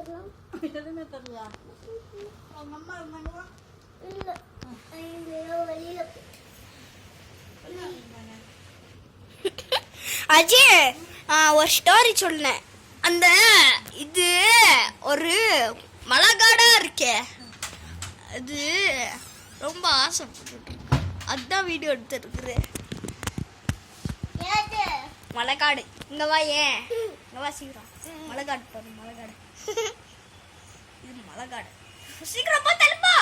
எதுவுமே தெரியல. அவங்க அம்மா இருந்தாங்களா? இல்லை, வெளியில அஜய் ஒரு ஸ்டோரி சொன்னேன். அந்த இது ஒரு மலைக்காடா இருக்கே, அது ரொம்ப ஆசைப்பட்டு அதுதான் வீடியோ எடுத்துருக்குறேன். மலைக்காடு இங்க வா, ஏன் இங்க வா சீக்கிரம். மலைக்காடு பாரு, மலைக்காடு. இது மலைக்காடு. சீக்கிரம் போ, தள்ளுப்பா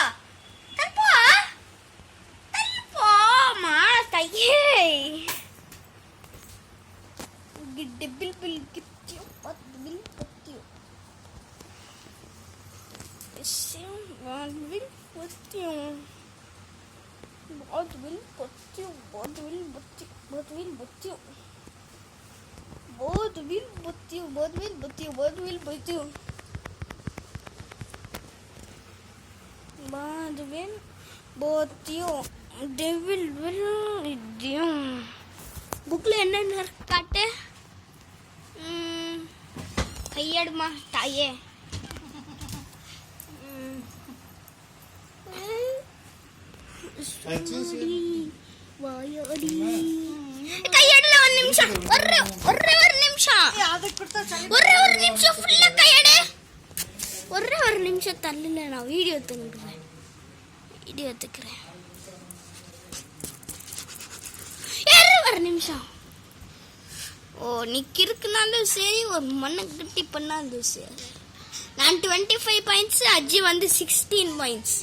தள்ளுப்பா தள்ளுப்பா கையே. டெபிள் பில் கிட்டியோ பத்வில் பத்தியோ வாழ்வில் பத்தியோ வாழ்வில் பத்தியோ வாழ்வில் பத்தியோ வாழ்வில் பத்தியோ வாழ்வில் பத்தியோ வாழ்வில் பத்தியோ வாழ்வில் பத்தியோ வாழ்வில் பத்தியோ டெவில் வில் இடியும். புக்ல என்னென்ன காட்டு? கையடுமா தாயே. கையடல ஒரு நிமிஷம், ஒரு நிமிஷம், ஒரு நிமிஷம் ஃபுல்லா கையடு. ஒரு நிமிஷம் தள்ளுல, நான் வீடியோ எடுத்துக்கிறேன். ஒரு நிமிஷம். ஓ, நிற்கிறதுனாலும் சரி, ஒரு மண்ணை கட்டி பண்ணாலும் சரி. நான் 25 பாயிண்ட்ஸ், அஜி வந்து 16 பாயிண்ட்ஸ்.